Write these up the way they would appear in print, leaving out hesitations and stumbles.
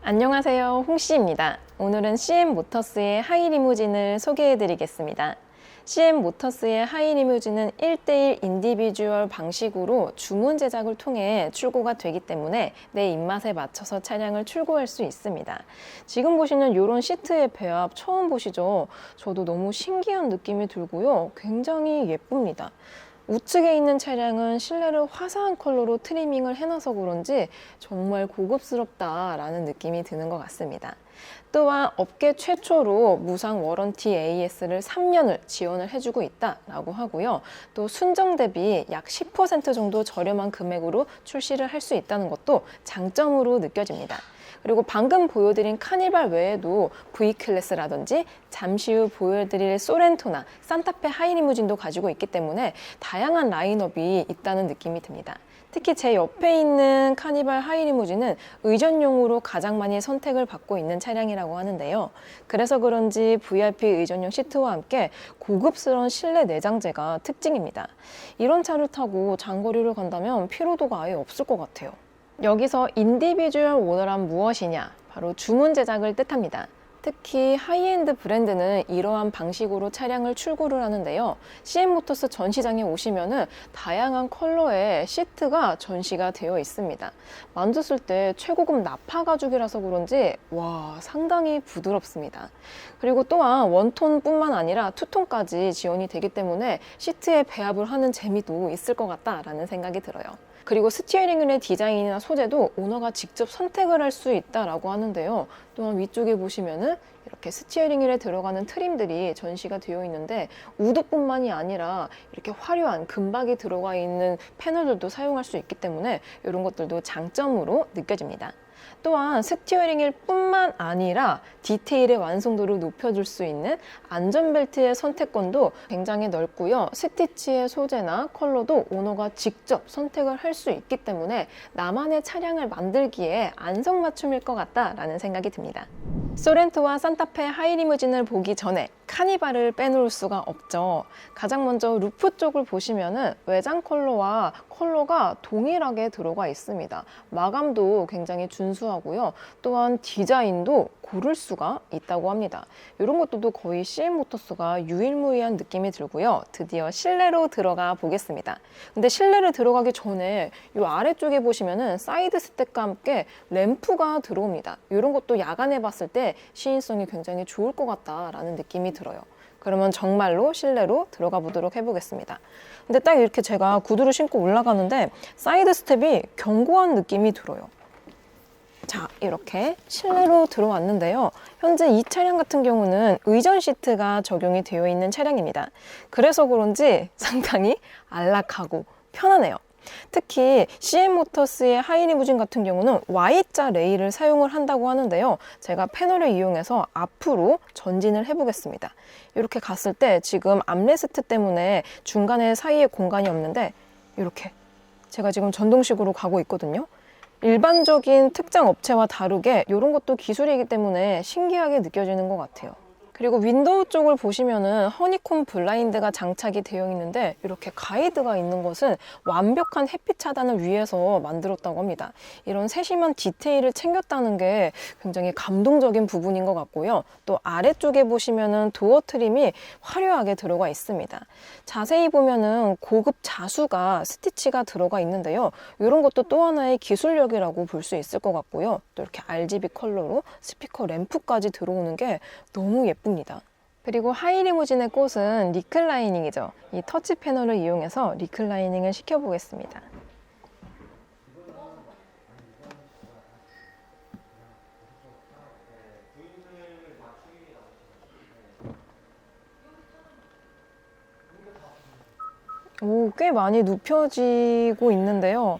안녕하세요, 홍씨입니다. 오늘은 CM모터스의 하이리무진을 소개해드리겠습니다. CM모터스의 하이리무진은 1:1 인디비주얼 방식으로 주문 제작을 통해 출고가 되기 때문에 내 입맛에 맞춰서 차량을 출고할 수 있습니다. 지금 보시는 이런 시트의 배합 처음 보시죠? 저도 너무 신기한 느낌이 들고요. 굉장히 예쁩니다. 우측에 있는 차량은 실내를 화사한 컬러로 트리밍을 해놔서 그런지 정말 고급스럽다라는 느낌이 드는 것 같습니다. 또한 업계 최초로 무상 워런티 AS를 3년을 지원을 해주고 있다라고 하고요. 또 순정 대비 약 10% 정도 저렴한 금액으로 출시를 할 수 있다는 것도 장점으로 느껴집니다. 그리고 방금 보여드린 카니발 외에도 V클래스라든지 잠시 후 보여드릴 소렌토나 산타페 하이리무진도 가지고 있기 때문에 다양한 라인업이 있다는 느낌이 듭니다. 특히 제 옆에 있는 카니발 하이리무진은 의전용으로 가장 많이 선택을 받고 있는 차량이라고 하는데요. 그래서 그런지 VIP 의전용 시트와 함께 고급스러운 실내 내장재가 특징입니다. 이런 차를 타고 장거리를 간다면 피로도가 아예 없을 것 같아요. 여기서 인디비주얼 오더란 무엇이냐? 바로 주문 제작을 뜻합니다. 특히 하이엔드 브랜드는 이러한 방식으로 차량을 출고를 하는데요. CM모터스 전시장에 오시면은 다양한 컬러의 시트가 전시가 되어 있습니다. 만졌을 때 최고급 나파 가죽이라서 그런지 와, 상당히 부드럽습니다. 그리고 또한 원톤뿐만 아니라 투톤까지 지원이 되기 때문에 시트에 배합을 하는 재미도 있을 것 같다라는 생각이 들어요. 그리고 스티어링의 디자인이나 소재도 오너가 직접 선택을 할 수 있다라고 하는데요. 또한 위쪽에 보시면은 이렇게 스티어링 휠에 들어가는 트림들이 전시가 되어 있는데 우드뿐만이 아니라 이렇게 화려한 금박이 들어가 있는 패널들도 사용할 수 있기 때문에 이런 것들도 장점으로 느껴집니다. 또한 스티어링 휠 뿐만 아니라 디테일의 완성도를 높여줄 수 있는 안전벨트의 선택권도 굉장히 넓고요. 스티치의 소재나 컬러도 오너가 직접 선택을 할 수 있기 때문에 나만의 차량을 만들기에 안성맞춤일 것 같다라는 생각이 듭니다. 소렌토와 산타페 하이리무진을 보기 전에 카니발을 빼놓을 수가 없죠. 가장 먼저 루프 쪽을 보시면은 외장 컬러와 컬러가 동일하게 들어가 있습니다. 마감도 굉장히 준수하고요. 또한 디자인도 고를 수가 있다고 합니다. 이런 것들도 거의 CM모터스가 유일무이한 느낌이 들고요. 드디어 실내로 들어가 보겠습니다. 근데 실내를 들어가기 전에 이 아래쪽에 보시면은 사이드 스텝과 함께 램프가 들어옵니다. 이런 것도 야간에 봤을 때 시인성이 굉장히 좋을 것 같다라는 느낌이 들어요. 그러면 정말로 실내로 들어가 보도록 해보겠습니다. 근데 딱 이렇게 제가 구두를 신고 올라가는데 사이드 스텝이 견고한 느낌이 들어요. 자, 이렇게 실내로 들어왔는데요. 현재 이 차량 같은 경우는 의전 시트가 적용이 되어 있는 차량입니다. 그래서 그런지 상당히 안락하고 편하네요. 특히 CM모터스의 하이리무진 같은 경우는 Y자 레일을 사용을 한다고 하는데요. 제가 패널을 이용해서 앞으로 전진을 해보겠습니다. 이렇게 갔을 때 지금 암레스트 때문에 중간에 사이에 공간이 없는데 이렇게 제가 지금 전동식으로 가고 있거든요. 일반적인 특장 업체와 다르게 이런 것도 기술이기 때문에 신기하게 느껴지는 것 같아요. 그리고 윈도우 쪽을 보시면은 허니콤 블라인드가 장착이 되어 있는데 이렇게 가이드가 있는 것은 완벽한 햇빛 차단을 위해서 만들었다고 합니다. 이런 세심한 디테일을 챙겼다는 게 굉장히 감동적인 부분인 것 같고요. 또 아래쪽에 보시면은 도어 트림이 화려하게 들어가 있습니다. 자세히 보면은 고급 자수가 스티치가 들어가 있는데요. 이런 것도 또 하나의 기술력이라고 볼 수 있을 것 같고요. 또 이렇게 RGB 컬러로 스피커 램프까지 들어오는 게 너무 예쁩니다. 그리고 하이리무진의 꽃은 리클라이닝이죠. 이 터치 패널을 이용해서 리클라이닝을 시켜보겠습니다. 오, 꽤 많이 눕혀지고 있는데요.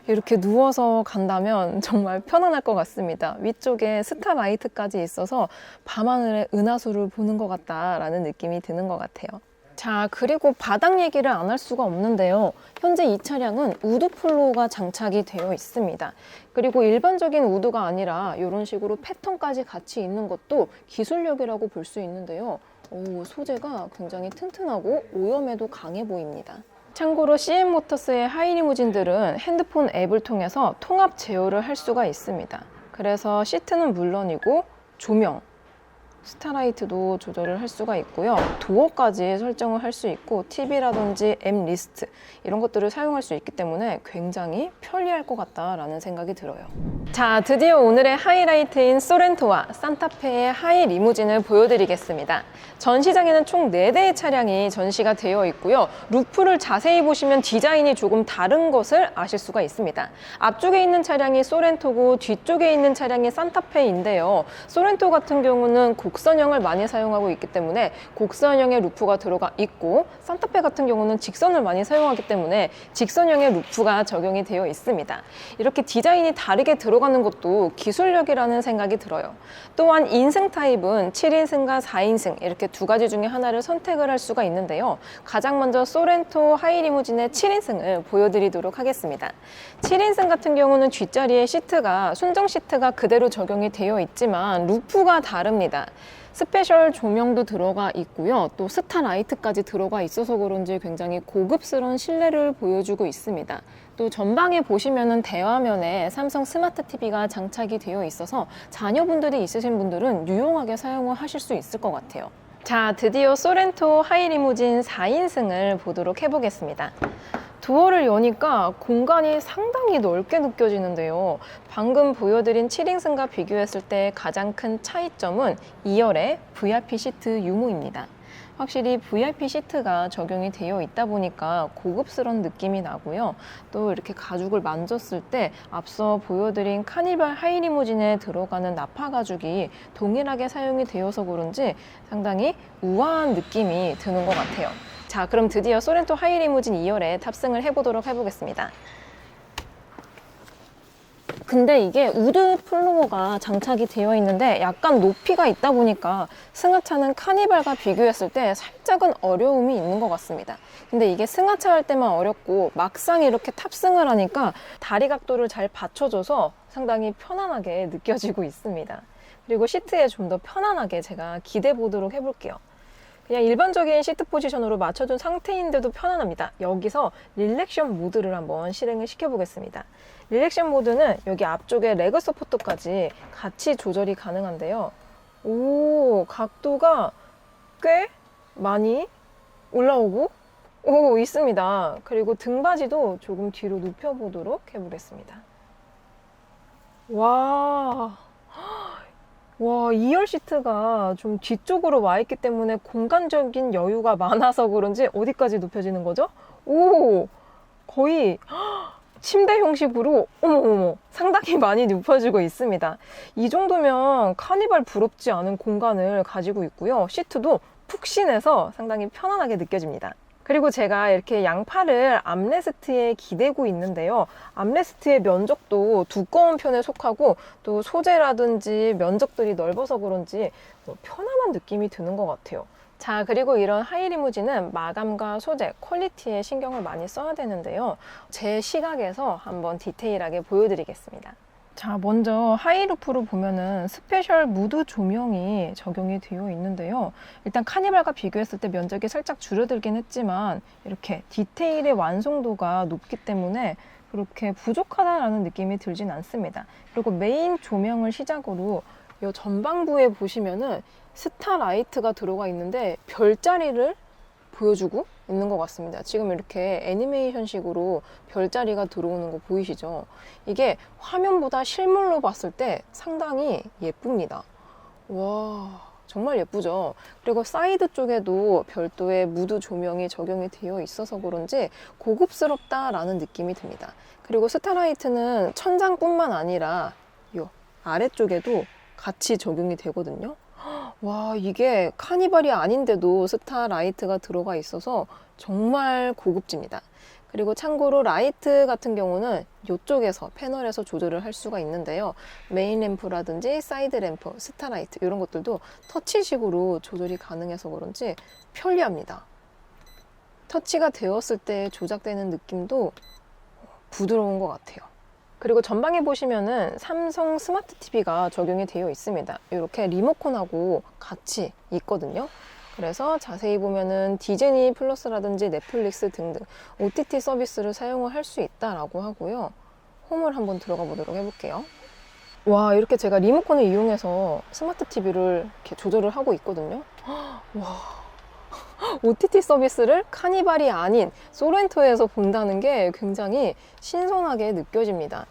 이렇게 누워서 간다면 정말 편안할 것 같습니다. 위쪽에 스타라이트까지 있어서 밤하늘의 은하수를 보는 것 같다라는 느낌이 드는 것 같아요. 자, 그리고 바닥 얘기를 안 할 수가 없는데요. 현재 이 차량은 우드 플로어가 장착이 되어 있습니다. 그리고 일반적인 우드가 아니라 이런 식으로 패턴까지 같이 있는 것도 기술력이라고 볼 수 있는데요. 소재가 굉장히 튼튼하고 오염에도 강해 보입니다. 참고로 CM모터스의 하이리무진들은 핸드폰 앱을 통해서 통합 제어를 할 수가 있습니다. 그래서 시트는 물론이고 조명, 스타라이트도 조절을 할 수가 있고요. 도어까지 설정을 할 수 있고 TV라든지 앱 리스트 이런 것들을 사용할 수 있기 때문에 굉장히 편리할 것 같다라는 생각이 들어요. 자, 드디어 오늘의 하이라이트인 소렌토와 산타페의 하이 리무진을 보여드리겠습니다. 전시장에는 총 4대의 차량이 전시가 되어 있고요. 루프를 자세히 보시면 디자인이 조금 다른 것을 아실 수가 있습니다. 앞쪽에 있는 차량이 소렌토고 뒤쪽에 있는 차량이 산타페인데요. 소렌토 같은 경우는 곡선형을 많이 사용하고 있기 때문에 곡선형의 루프가 들어가 있고, 산타페 같은 경우는 직선을 많이 사용하기 때문에 직선형의 루프가 적용이 되어 있습니다. 이렇게 디자인이 다르게 들어가는 것도 기술력이라는 생각이 들어요. 또한 인승 타입은 7인승과 4인승 이렇게 두 가지 중에 하나를 선택을 할 수가 있는데요. 가장 먼저 소렌토 하이리무진의 7인승을 보여드리도록 하겠습니다. 7인승 같은 경우는 뒷자리에 시트가 순정 시트가 그대로 적용이 되어 있지만 루프가 다릅니다. 스페셜 조명도 들어가 있고요. 또 스타라이트까지 들어가 있어서 그런지 굉장히 고급스러운 실내를 보여주고 있습니다. 또 전방에 보시면은 대화면에 삼성 스마트 TV가 장착이 되어 있어서 자녀분들이 있으신 분들은 유용하게 사용을 하실 수 있을 것 같아요. 자, 드디어 소렌토 하이리무진 4인승을 보도록 해보겠습니다. 도어를 여니까 공간이 상당히 넓게 느껴지는데요. 방금 보여드린 7인승과 비교했을 때 가장 큰 차이점은 2열의 VIP 시트 유무입니다. 확실히 VIP 시트가 적용이 되어 있다 보니까 고급스러운 느낌이 나고요. 또 이렇게 가죽을 만졌을 때 앞서 보여드린 카니발 하이리무진에 들어가는 나파 가죽이 동일하게 사용이 되어서 그런지 상당히 우아한 느낌이 드는 것 같아요. 자, 그럼 드디어 소렌토 하이리무진 2열에 탑승을 해보겠습니다. 근데 이게 우드 플로어가 장착이 되어 있는데 약간 높이가 있다 보니까 승하차는 카니발과 비교했을 때 살짝은 어려움이 있는 것 같습니다. 근데 이게 승하차 할 때만 어렵고 막상 이렇게 탑승을 하니까 다리 각도를 잘 받쳐줘서 상당히 편안하게 느껴지고 있습니다. 그리고 시트에 좀 더 편안하게 제가 기대 보도록 해볼게요. 그냥 일반적인 시트 포지션으로 맞춰준 상태인데도 편안합니다. 여기서 릴렉션 모드를 한번 실행을 시켜보겠습니다. 릴렉션 모드는 여기 앞쪽에 레그 서포터까지 같이 조절이 가능한데요. 오, 각도가 꽤 많이 올라오고 있습니다. 그리고 등받이도 조금 뒤로 눕혀보도록 해보겠습니다. 와, 2열 시트가 좀 뒤쪽으로 와 있기 때문에 공간적인 여유가 많아서 그런지 어디까지 눕혀지는 거죠? 오, 거의 침대 형식으로 어머 상당히 많이 눕혀지고 있습니다. 이 정도면 카니발 부럽지 않은 공간을 가지고 있고요. 시트도 푹신해서 상당히 편안하게 느껴집니다. 그리고 제가 이렇게 양팔을 암레스트에 기대고 있는데요. 암레스트의 면적도 두꺼운 편에 속하고 또 소재라든지 면적들이 넓어서 그런지 편안한 느낌이 드는 것 같아요. 자, 그리고 이런 하이리무진은 마감과 소재, 퀄리티에 신경을 많이 써야 되는데요. 제 시각에서 한번 디테일하게 보여드리겠습니다. 자, 먼저 하이루프로 보면은 스페셜 무드 조명이 적용이 되어 있는데요. 일단 카니발과 비교했을 때 면적이 살짝 줄어들긴 했지만 이렇게 디테일의 완성도가 높기 때문에 그렇게 부족하다라는 느낌이 들진 않습니다. 그리고 메인 조명을 시작으로 이 전방부에 보시면은 스타라이트가 들어가 있는데 별자리를 보여주고 있는 것 같습니다. 지금 이렇게 애니메이션식으로 별자리가 들어오는 거 보이시죠? 이게 화면보다 실물로 봤을 때 상당히 예쁩니다. 와, 정말 예쁘죠? 그리고 사이드 쪽에도 별도의 무드 조명이 적용이 되어 있어서 그런지 고급스럽다라는 느낌이 듭니다. 그리고 스타라이트는 천장뿐만 아니라 이 아래쪽에도 같이 적용이 되거든요. 와, 이게 카니발이 아닌데도 스타라이트가 들어가 있어서 정말 고급집니다. 그리고 참고로 라이트 같은 경우는 이쪽에서 패널에서 조절을 할 수가 있는데요. 메인 램프라든지 사이드 램프, 스타라이트 이런 것들도 터치식으로 조절이 가능해서 그런지 편리합니다. 터치가 되었을 때 조작되는 느낌도 부드러운 것 같아요. 그리고 전방에 보시면은 삼성 스마트 TV가 적용이 되어 있습니다. 이렇게 리모컨하고 같이 있거든요. 그래서 자세히 보면은 디즈니 플러스라든지 넷플릭스 등등 OTT 서비스를 사용을 할 수 있다라고 하고요. 홈을 한번 들어가 보도록 해볼게요. 와, 이렇게 제가 리모컨을 이용해서 스마트 TV를 이렇게 조절을 하고 있거든요. 와, OTT 서비스를 카니발이 아닌 소렌토에서 본다는 게 굉장히 신선하게 느껴집니다.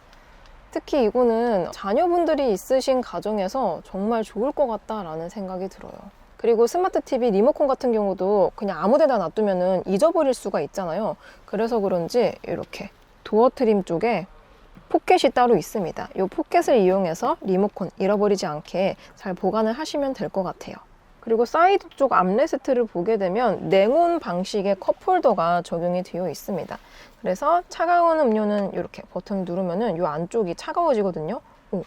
특히 이거는 자녀분들이 있으신 가정에서 정말 좋을 것 같다라는 생각이 들어요. 그리고 스마트 TV 리모컨 같은 경우도 그냥 아무 데나 놔두면 잊어버릴 수가 있잖아요. 그래서 그런지 이렇게 도어 트림 쪽에 포켓이 따로 있습니다. 이 포켓을 이용해서 리모컨 잃어버리지 않게 잘 보관을 하시면 될 것 같아요. 그리고 사이드 쪽 암레스트를 보게 되면 냉온 방식의 컵홀더가 적용이 되어 있습니다. 그래서 차가운 음료는 이렇게 버튼을 누르면은 이 안쪽이 차가워지거든요.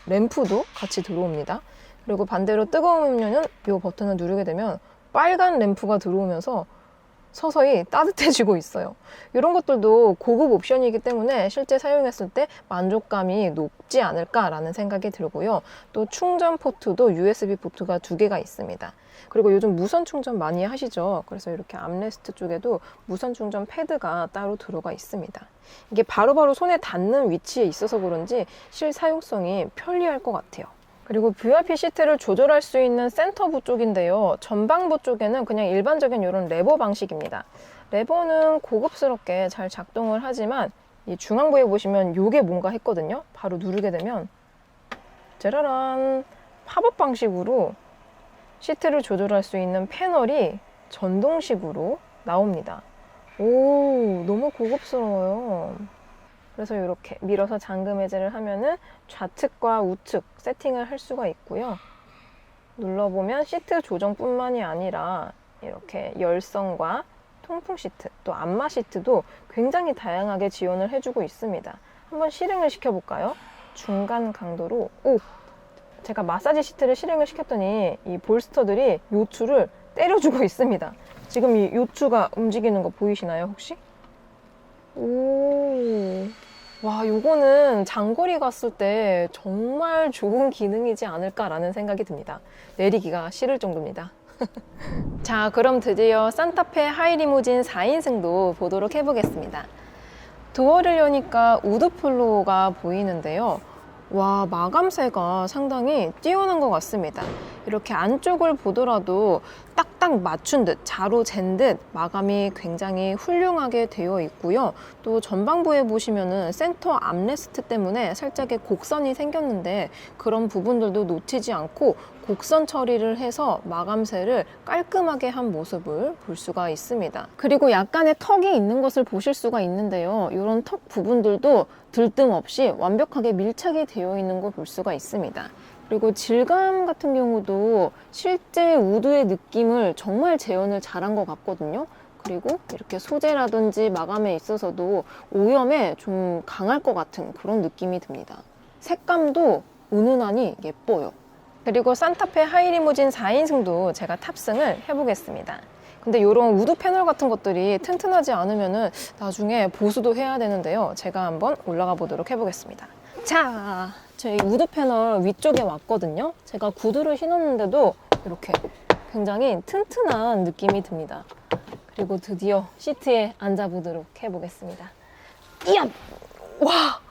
램프도 같이 들어옵니다. 그리고 반대로 뜨거운 음료는 이 버튼을 누르게 되면 빨간 램프가 들어오면서 서서히 따뜻해지고 있어요. 이런 것들도 고급 옵션이기 때문에 실제 사용했을 때 만족감이 높지 않을까라는 생각이 들고요. 또 충전 포트도 USB 포트가 2개가 있습니다. 그리고 요즘 무선 충전 많이 하시죠. 그래서 이렇게 암레스트 쪽에도 무선 충전 패드가 따로 들어가 있습니다. 이게 바로바로 손에 닿는 위치에 있어서 그런지 실사용성이 편리할 것 같아요. 그리고 VIP 시트를 조절할 수 있는 센터부 쪽인데요. 전방부 쪽에는 그냥 일반적인 이런 레버 방식입니다. 레버는 고급스럽게 잘 작동을 하지만 이 중앙부에 보시면 이게 뭔가 했거든요. 바로 누르게 되면 짜라란, 팝업 방식으로 시트를 조절할 수 있는 패널이 전동식으로 나옵니다. 오, 너무 고급스러워요. 그래서 이렇게 밀어서 잠금 해제를 하면은 좌측과 우측 세팅을 할 수가 있고요. 눌러보면 시트 조정뿐만이 아니라 이렇게 열선과 통풍 시트, 또 안마 시트도 굉장히 다양하게 지원을 해주고 있습니다. 한번 실행을 시켜볼까요? 중간 강도로, 제가 마사지 시트를 실행을 시켰더니 이 볼스터들이 요추를 때려주고 있습니다. 지금 이 요추가 움직이는 거 보이시나요, 혹시? 와, 요거는 장거리 갔을 때 정말 좋은 기능이지 않을까라는 생각이 듭니다. 내리기가 싫을 정도입니다. 자, 그럼 드디어 산타페 하이리무진 4인승도 보도록 해보겠습니다. 도어를 여니까 우드플로어가 보이는데요. 와, 마감새가 상당히 뛰어난 것 같습니다. 이렇게 안쪽을 보더라도 딱딱 맞춘 듯, 자로 잰 듯 마감이 굉장히 훌륭하게 되어 있고요. 또 전방부에 보시면은 센터 암레스트 때문에 살짝의 곡선이 생겼는데 그런 부분들도 놓치지 않고 곡선 처리를 해서 마감새를 깔끔하게 한 모습을 볼 수가 있습니다. 그리고 약간의 턱이 있는 것을 보실 수가 있는데요. 이런 턱 부분들도 들뜸 없이 완벽하게 밀착이 되어 있는 걸 볼 수가 있습니다. 그리고 질감 같은 경우도 실제 우드의 느낌을 정말 재현을 잘한 것 같거든요. 그리고 이렇게 소재라든지 마감에 있어서도 오염에 좀 강할 것 같은 그런 느낌이 듭니다. 색감도 은은하니 예뻐요. 그리고 산타페 하이리무진 4인승도 제가 탑승을 해보겠습니다. 근데 이런 우드 패널 같은 것들이 튼튼하지 않으면 나중에 보수도 해야 되는데요. 제가 한번 올라가 보도록 해보겠습니다. 자, 저희 우드 패널 위쪽에 왔거든요. 제가 구두를 신었는데도 이렇게 굉장히 튼튼한 느낌이 듭니다. 그리고 드디어 시트에 앉아보도록 해보겠습니다. 이야! 와!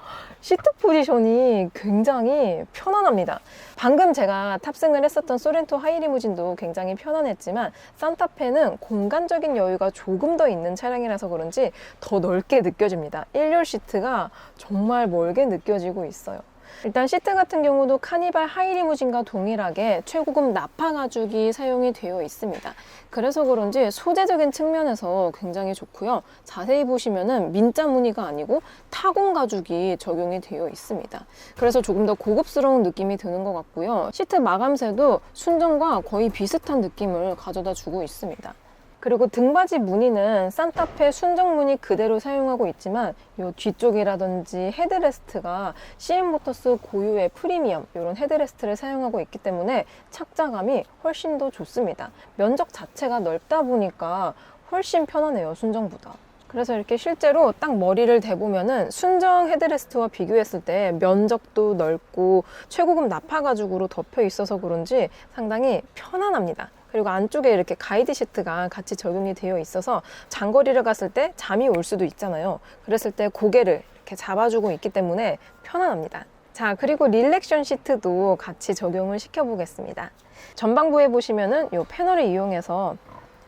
시트 포지션이 굉장히 편안합니다. 방금 제가 탑승을 했었던 소렌토 하이리무진도 굉장히 편안했지만 산타페는 공간적인 여유가 조금 더 있는 차량이라서 그런지 더 넓게 느껴집니다. 1열 시트가 정말 멀게 느껴지고 있어요. 일단 시트 같은 경우도 카니발 하이리무진과 동일하게 최고급 나파 가죽이 사용이 되어 있습니다. 그래서 그런지 소재적인 측면에서 굉장히 좋고요. 자세히 보시면은 민자 무늬가 아니고 타공 가죽이 적용이 되어 있습니다. 그래서 조금 더 고급스러운 느낌이 드는 것 같고요. 시트 마감새도 순정과 거의 비슷한 느낌을 가져다 주고 있습니다. 그리고 등받이 무늬는 산타페 순정 무늬 그대로 사용하고 있지만 이 뒤쪽이라든지 헤드레스트가 CM모터스 고유의 프리미엄 이런 헤드레스트를 사용하고 있기 때문에 착자감이 훨씬 더 좋습니다. 면적 자체가 넓다 보니까 훨씬 편하네요, 순정보다. 그래서 이렇게 실제로 딱 머리를 대보면은 순정 헤드레스트와 비교했을 때 면적도 넓고 최고급 나파 가죽으로 덮여 있어서 그런지 상당히 편안합니다. 그리고 안쪽에 이렇게 가이드 시트가 같이 적용이 되어 있어서 장거리를 갔을 때 잠이 올 수도 있잖아요. 그랬을 때 고개를 이렇게 잡아주고 있기 때문에 편안합니다. 자, 그리고 릴렉션 시트도 같이 적용을 시켜보겠습니다. 전방부에 보시면은 이 패널을 이용해서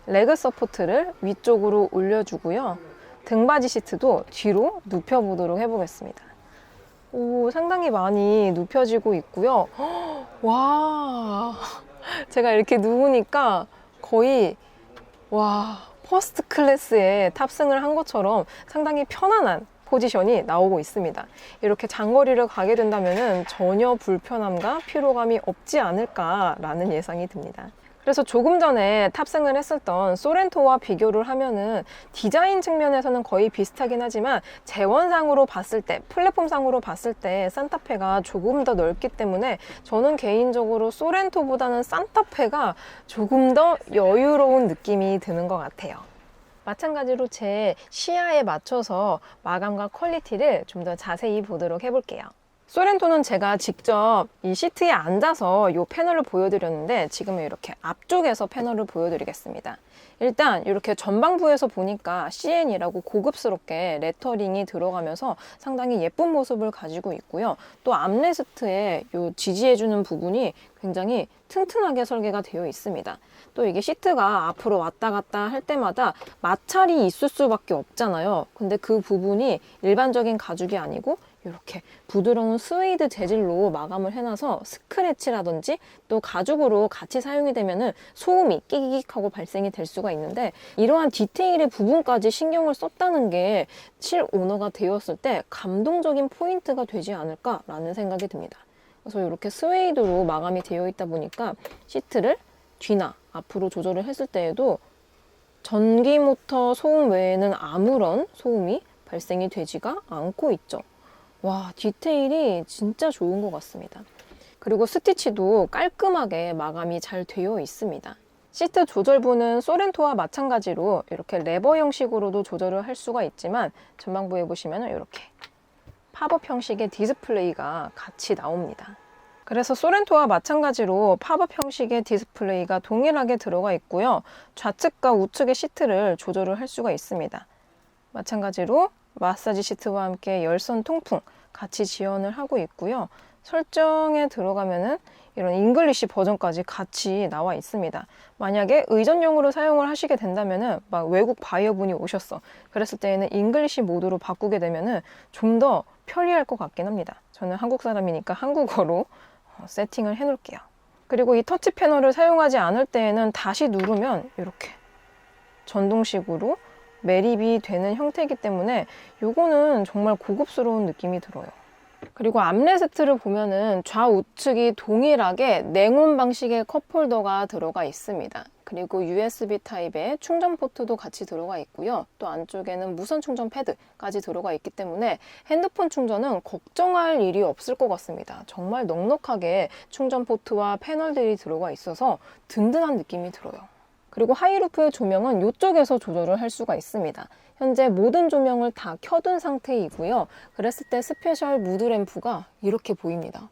레그 서포트를 위쪽으로 올려주고요. 등받이 시트도 뒤로 눕혀보도록 해보겠습니다. 오, 상당히 많이 눕혀지고 있고요. 와, 제가 이렇게 누우니까 거의 퍼스트 클래스에 탑승을 한 것처럼 상당히 편안한 포지션이 나오고 있습니다. 이렇게 장거리를 가게 된다면 전혀 불편함과 피로감이 없지 않을까라는 예상이 듭니다. 그래서 조금 전에 탑승을 했었던 소렌토와 비교를 하면은 디자인 측면에서는 거의 비슷하긴 하지만 재원상으로 봤을 때, 플랫폼상으로 봤을 때 산타페가 조금 더 넓기 때문에 저는 개인적으로 소렌토보다는 산타페가 조금 더 여유로운 느낌이 드는 것 같아요. 마찬가지로 제 시야에 맞춰서 마감과 퀄리티를 좀 더 자세히 보도록 해볼게요. 소렌토는 제가 직접 이 시트에 앉아서 이 패널을 보여드렸는데 지금은 이렇게 앞쪽에서 패널을 보여드리겠습니다. 일단 이렇게 전방부에서 보니까 CN이라고 고급스럽게 레터링이 들어가면서 상당히 예쁜 모습을 가지고 있고요. 또 암레스트에 이 지지해주는 부분이 굉장히 튼튼하게 설계가 되어 있습니다. 또 이게 시트가 앞으로 왔다 갔다 할 때마다 마찰이 있을 수밖에 없잖아요. 근데 그 부분이 일반적인 가죽이 아니고 이렇게 부드러운 스웨이드 재질로 마감을 해놔서 스크래치라든지 또 가죽으로 같이 사용이 되면은 소음이 끼기익하고 발생이 될 수가 있는데 이러한 디테일의 부분까지 신경을 썼다는 게 실 오너가 되었을 때 감동적인 포인트가 되지 않을까라는 생각이 듭니다. 그래서 이렇게 스웨이드로 마감이 되어 있다 보니까 시트를 뒤나 앞으로 조절을 했을 때에도 전기 모터 소음 외에는 아무런 소음이 발생이 되지가 않고 있죠. 와, 디테일이 진짜 좋은 것 같습니다. 그리고 스티치도 깔끔하게 마감이 잘 되어 있습니다. 시트 조절부는 소렌토와 마찬가지로 이렇게 레버 형식으로도 조절을 할 수가 있지만 전방부에 보시면 이렇게 팝업 형식의 디스플레이가 같이 나옵니다. 그래서 소렌토와 마찬가지로 팝업 형식의 디스플레이가 동일하게 들어가 있고요. 좌측과 우측의 시트를 조절을 할 수가 있습니다. 마찬가지로 마사지 시트와 함께 열선 통풍 같이 지원을 하고 있고요. 설정에 들어가면은 이런 잉글리시 버전까지 같이 나와 있습니다. 만약에 의전용으로 사용을 하시게 된다면은 막 외국 바이어분이 오셨어. 그랬을 때에는 잉글리시 모드로 바꾸게 되면은 좀 더 편리할 것 같긴 합니다. 저는 한국 사람이니까 한국어로 세팅을 해 놓을게요. 그리고 이 터치 패널을 사용하지 않을 때에는 다시 누르면 이렇게 전동식으로 매립이 되는 형태이기 때문에 이거는 정말 고급스러운 느낌이 들어요. 그리고 암레스트를 보면은 좌우측이 동일하게 냉온 방식의 컵홀더가 들어가 있습니다. 그리고 USB 타입의 충전 포트도 같이 들어가 있고요. 또 안쪽에는 무선 충전 패드까지 들어가 있기 때문에 핸드폰 충전은 걱정할 일이 없을 것 같습니다. 정말 넉넉하게 충전 포트와 패널들이 들어가 있어서 든든한 느낌이 들어요. 그리고 하이루프 조명은 이쪽에서 조절을 할 수가 있습니다. 현재 모든 조명을 다 켜둔 상태이고요. 그랬을 때 스페셜 무드 램프가 이렇게 보입니다.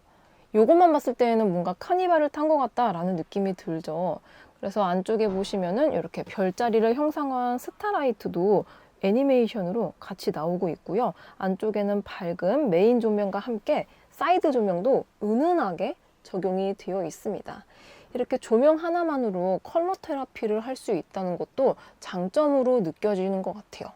이것만 봤을 때에는 뭔가 카니발을 탄 것 같다라는 느낌이 들죠. 그래서 안쪽에 보시면은 이렇게 별자리를 형상화한 스타라이트도 애니메이션으로 같이 나오고 있고요. 안쪽에는 밝은 메인 조명과 함께 사이드 조명도 은은하게 적용이 되어 있습니다. 이렇게 조명 하나만으로 컬러 테라피를 할 수 있다는 것도 장점으로 느껴지는 것 같아요.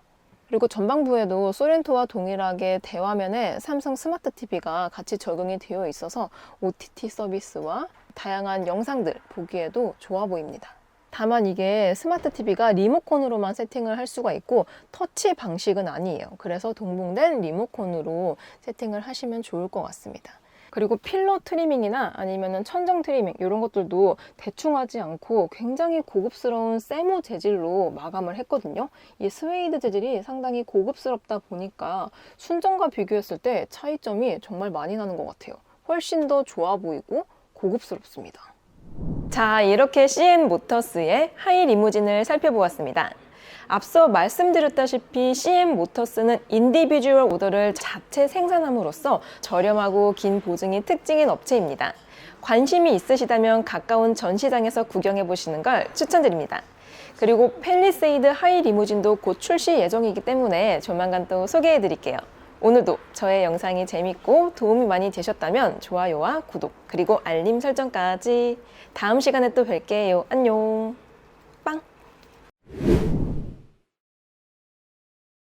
그리고 전방부에도 소렌토와 동일하게 대화면에 삼성 스마트 TV가 같이 적용이 되어 있어서 OTT 서비스와 다양한 영상들 보기에도 좋아 보입니다. 다만 이게 스마트 TV가 리모컨으로만 세팅을 할 수가 있고 터치 방식은 아니에요. 그래서 동봉된 리모컨으로 세팅을 하시면 좋을 것 같습니다. 그리고 필러 트리밍이나 아니면 천정 트리밍 이런 것들도 대충 하지 않고 굉장히 고급스러운 세모 재질로 마감을 했거든요. 이 스웨이드 재질이 상당히 고급스럽다 보니까 순정과 비교했을 때 차이점이 정말 많이 나는 것 같아요. 훨씬 더 좋아 보이고 고급스럽습니다. 자, 이렇게 CN 모터스의 하이 리무진을 살펴보았습니다. 앞서 말씀드렸다시피 CN 모터스는 인디비주얼 오더를 자체 생산함으로써 저렴하고 긴 보증이 특징인 업체입니다. 관심이 있으시다면 가까운 전시장에서 구경해 보시는 걸 추천드립니다. 그리고 팰리세이드 하이 리무진도 곧 출시 예정이기 때문에 조만간 또 소개해 드릴게요. 오늘도 저의 영상이 재밌고 도움이 많이 되셨다면 좋아요와 구독, 그리고 알림 설정까지. 다음 시간에 또 뵐게요. 안녕.